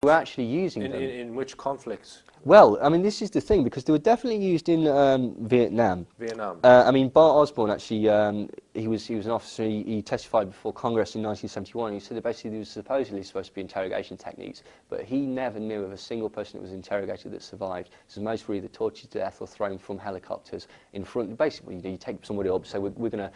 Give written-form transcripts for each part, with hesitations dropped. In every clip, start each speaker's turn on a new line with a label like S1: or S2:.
S1: were actually using them.
S2: In which conflicts?
S1: Well, I mean, this is the thing, because they were definitely used in Vietnam.
S2: Vietnam.
S1: I mean, Bart Osborne actually, he was an officer. He testified before Congress in 1971. He said that basically there was supposedly supposed to be interrogation techniques, but he never knew of a single person that was interrogated that survived. So most were either tortured to death or thrown from helicopters in front. Basically, you take somebody up, say we're going to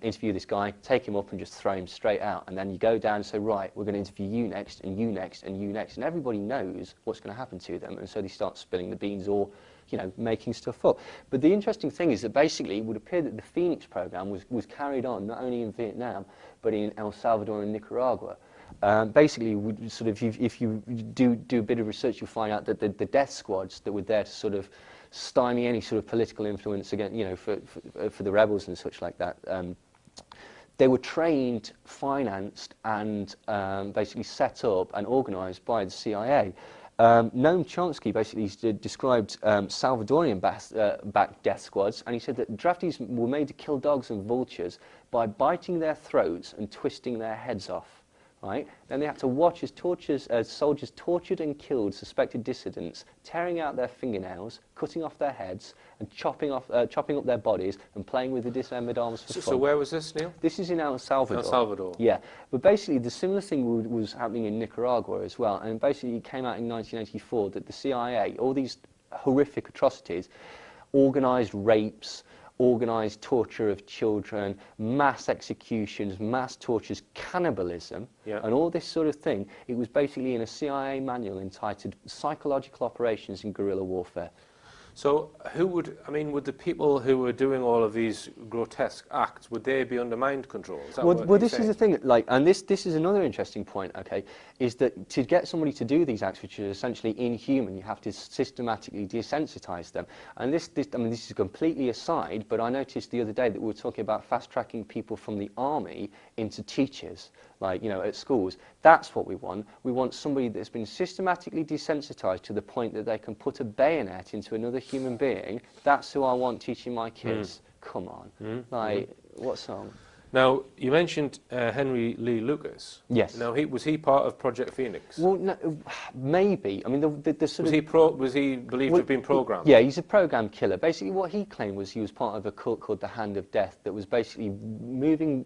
S1: interview this guy, take him up and just throw him straight out, and then you go down and say, right, we're going to interview you next, and you next, and you next, and everybody knows what's going to happen to them, and so they start spilling the beans or, you know, making stuff up. But the interesting thing is that basically it would appear that the Phoenix program was carried on not only in Vietnam, but in El Salvador and Nicaragua. Basically, sort of, if you do a bit of research, you'll find out that the death squads that were there to sort of stymie any sort of political influence again, you know, for the rebels and such like that. They were trained, financed, and basically set up and organised by the CIA. Noam Chomsky basically described Salvadorian-backed death squads, and he said that draftees were made to kill dogs and vultures by biting their throats and twisting their heads off. Right? Then they had to watch as soldiers tortured and killed suspected dissidents, tearing out their fingernails, cutting off their heads, and chopping up their bodies and playing with the dismembered arms for fun.
S2: So where was this, Neil?
S1: This is in El Salvador.
S2: El Salvador.
S1: Yeah, but basically the similar thing was happening in Nicaragua as well, and basically it came out in 1984 that the CIA, all these horrific atrocities, organised rapes, organised torture of children, mass executions, mass tortures, cannibalism, and all this sort of thing. It was basically in a CIA manual entitled Psychological Operations in Guerrilla Warfare.
S2: So would the people who were doing all of these grotesque acts, would they be under mind control? Is that
S1: well, this is the thing, like, and this is another interesting point, okay, is that to get somebody to do these acts, which are essentially inhuman, you have to systematically desensitize them. And this is completely aside, but I noticed the other day that we were talking about fast-tracking people from the army into teachers, like, you know, at schools. That's what we want. We want somebody that's been systematically desensitized to the point that they can put a bayonet into another human being. That's who I want teaching my kids. Come on. What song?
S2: Now, you mentioned Henry Lee Lucas.
S1: Yes.
S2: Now, was he part of Project Phoenix?
S1: Well, no, maybe. I mean, the sort
S2: was he believed to have been programmed?
S1: Yeah, he's a program killer. Basically, what he claimed was he was part of a cult called the Hand of Death that was basically moving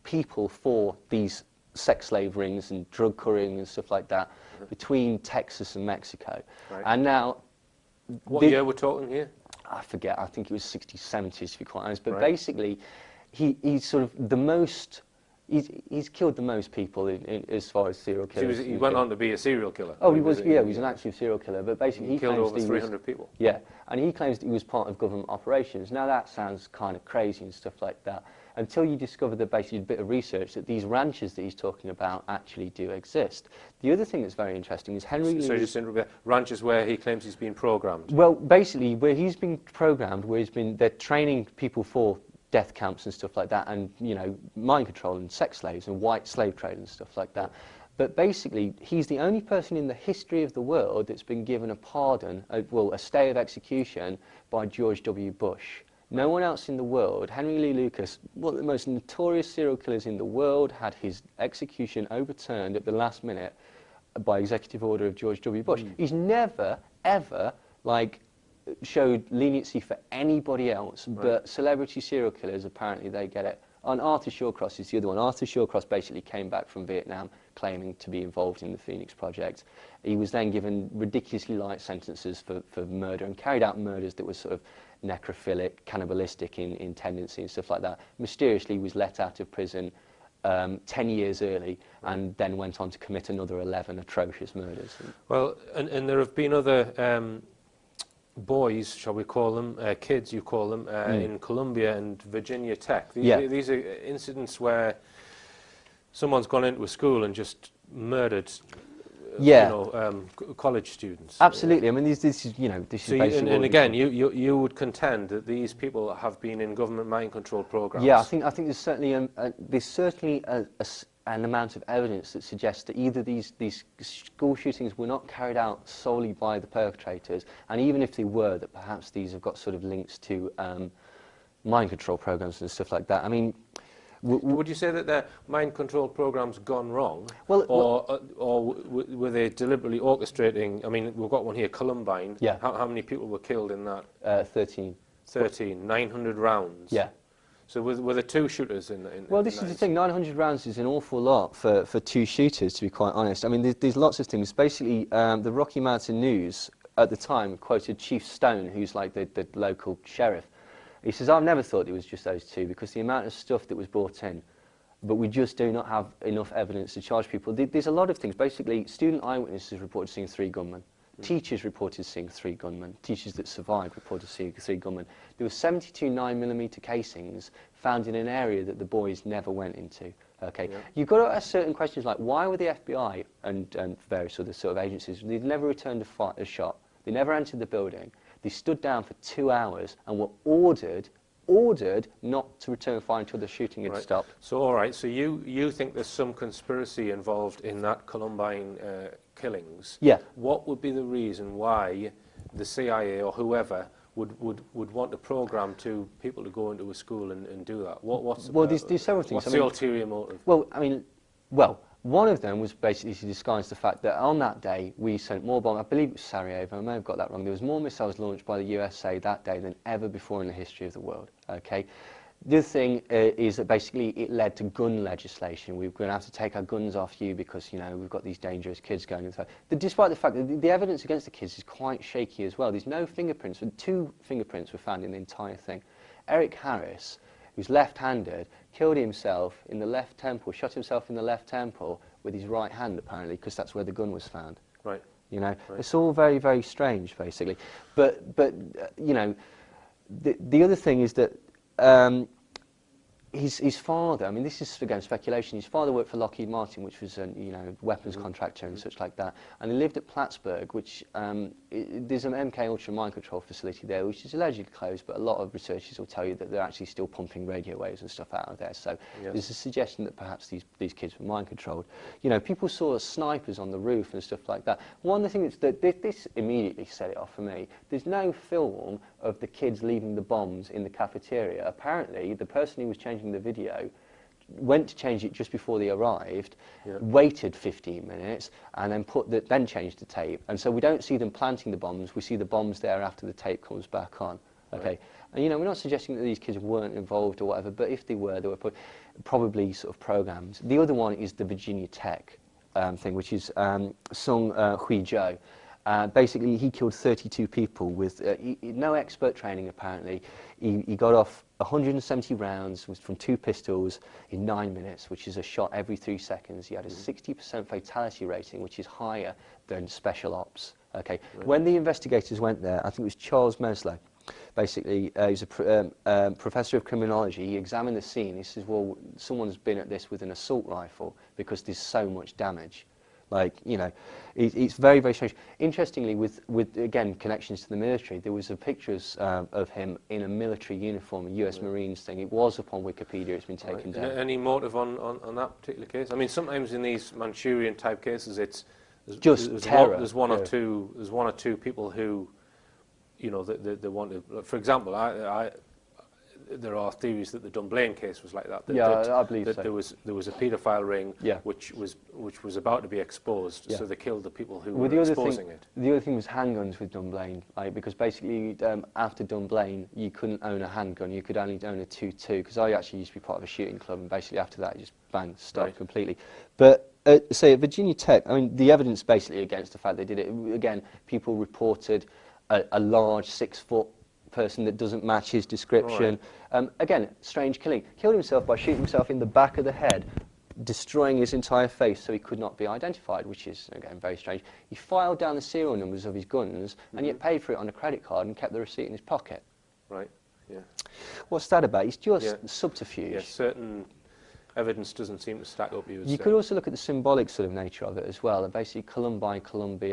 S1: people for these sex slave rings and drug couriering and stuff like that between Texas and Mexico. Right. And now...
S2: What year we're talking here?
S1: I forget. I think it was 60s, 70s, to be quite honest. But basically, he's sort of the most... He's killed the most people as far as serial killers.
S2: So he went on to be a serial killer?
S1: Oh, he was an actual serial killer. But basically, he
S2: killed
S1: claims
S2: over 300 people?
S1: Yeah, and he claims that he was part of government operations. Now, that sounds kind of crazy and stuff like that, until you discover that basically a bit of research that these ranches that he's talking about actually do exist. The other thing that's very interesting is Henry Lee...
S2: So just ranches where he claims he's been programmed?
S1: Well, basically, where he's been programmed, they're training people for death camps and stuff like that, and, you know, mind control and sex slaves and white slave trade and stuff like that. But basically, he's the only person in the history of the world that's been given a pardon, a stay of execution by George W. Bush. No one else in the world. Henry Lee Lucas, one of the most notorious serial killers in the world, had his execution overturned at the last minute by executive order of George W. Bush. He's never, ever, showed leniency for anybody else, but celebrity serial killers, apparently they get it. And Arthur Shawcross is the other one. Arthur Shawcross basically came back from Vietnam claiming to be involved in the Phoenix Project. He was then given ridiculously light sentences for murder and carried out murders that were sort of necrophilic, cannibalistic in tendency and stuff like that. Mysteriously was let out of prison 10 years early and then went on to commit another 11 atrocious murders.
S2: Well, and there have been other boys, shall we call them, kids you call them, in Columbia and Virginia Tech. These are incidents where someone's gone into a school and just murdered college students.
S1: Absolutely. I mean, this is basically...
S2: And again, you would contend that these people have been in government mind control programs.
S1: Yeah, I think there's certainly an amount of evidence that suggests that either these school shootings were not carried out solely by the perpetrators, and even if they were, that perhaps these have got sort of links to mind control programs and stuff like that. I mean,
S2: Would you say that their mind control program's gone wrong, or were they deliberately orchestrating? I mean, we've got one here, Columbine.
S1: Yeah.
S2: How many people were killed in that?
S1: 13.
S2: 13, 900 rounds.
S1: Yeah.
S2: So were there two shooters in
S1: well, this is the thing. 900 rounds is an awful lot for two shooters, to be quite honest. I mean, there's lots of things. Basically, the Rocky Mountain News at the time quoted Chief Stone, who's like the local sheriff. He says, I've never thought it was just those two because the amount of stuff that was brought in, but we just do not have enough evidence to charge people. There's a lot of things. Basically, student eyewitnesses reported seeing 3 gunmen. Teachers reported seeing 3 gunmen. Teachers that survived reported seeing 3 gunmen. There were 72 9mm casings found in an area that the boys never went into. Okay, yeah. You've got to ask certain questions like, why were the FBI and various other sort of agencies, they've never returned a shot. They never entered the building. They stood down for 2 hours and were ordered not to return fire until the shooting had stopped.
S2: So, all right, so you think there's some conspiracy involved in that Columbine killings.
S1: Yeah.
S2: What would be the reason why the CIA or whoever would want a program to people to go into a school and do that? What's
S1: there's several things.
S2: What's the ulterior motive?
S1: Well, I mean, one of them was basically to disguise the fact that on that day we sent more bombs. I believe it was Sarajevo. I may have got that wrong. There was more missiles launched by the USA that day than ever before in the history of the world. Okay. The other thing is that basically it led to gun legislation. We're going to have to take our guns off you because, you know, we've got these dangerous kids going inside. Despite the fact that the evidence against the kids is quite shaky as well. There's no fingerprints. 2 fingerprints were found in the entire thing. Eric Harris, who's left-handed, killed himself in the left temple, shot himself in the left temple with his right hand, apparently, because that's where the gun was found.
S2: Right.
S1: You know, it's all very, very strange, basically. But you know, the other thing is that his father, I mean, this is again speculation. His father worked for Lockheed Martin, which was a weapons contractor and such like that, and he lived at Plattsburgh, which there's an MK Ultra mind control facility there, which is allegedly closed, but a lot of researchers will tell you that they're actually still pumping radio waves and stuff out of there. So there's a suggestion that perhaps these kids were mind controlled. You know, people saw snipers on the roof and stuff like that. One of the things that this immediately set it off for me. There's no film of the kids leaving the bombs in the cafeteria. Apparently, the person who was changing the video went to change it just before they arrived, waited 15 minutes, and then changed the tape. And so we don't see them planting the bombs. We see the bombs there after the tape comes back on. Okay, right. And you know, we're not suggesting that these kids weren't involved or whatever, but if they were probably sort of programmed. The other one is the Virginia Tech thing, which is Sung Hui Jo. Basically, he killed 32 people with no expert training, apparently. He got off 170 rounds from 2 pistols in 9 minutes, which is a shot every 3 seconds. He had a 60% fatality rating, which is higher than special ops. Okay. Right. When the investigators went there, I think it was Charles Meslow. Basically, he's a professor of criminology. He examined the scene. He says, well, someone's been at this with an assault rifle because there's so much damage. Like, you know, it's very, very strange. Interestingly, with again, connections to the military, there was pictures of him in a military uniform, a US Marines thing. It was up on Wikipedia. It's been taken down.
S2: Any motive on that particular case? I mean, sometimes in these Manchurian-type cases, there's
S1: terror.
S2: There's one or two people who, you know, they want to. For example, there are theories that the Dunblane case was like that.
S1: I believe
S2: that
S1: so.
S2: There was a paedophile ring which was about to be exposed, so they killed the people who were exposing it.
S1: The other thing was handguns with Dunblane, because basically after Dunblane you couldn't own a handgun, you could only own a .22, because I actually used to be part of a shooting club, and basically after that it just bang, stopped completely. But say at Virginia Tech, I mean, the evidence basically against the fact they did it, again, people reported a large 6-foot person that doesn't match his description. Right. Again, strange killing. Killed himself by shooting himself in the back of the head, destroying his entire face so he could not be identified, which is, again, very strange. He filed down the serial numbers of his guns and yet paid for it on a credit card and kept the receipt in his pocket.
S2: Right, yeah.
S1: What's that about? It's just subterfuge.
S2: Yeah, certain evidence doesn't seem to stack up, you would say.
S1: You could also look at the symbolic sort of nature of it as well. And basically, Columbine, Columbia,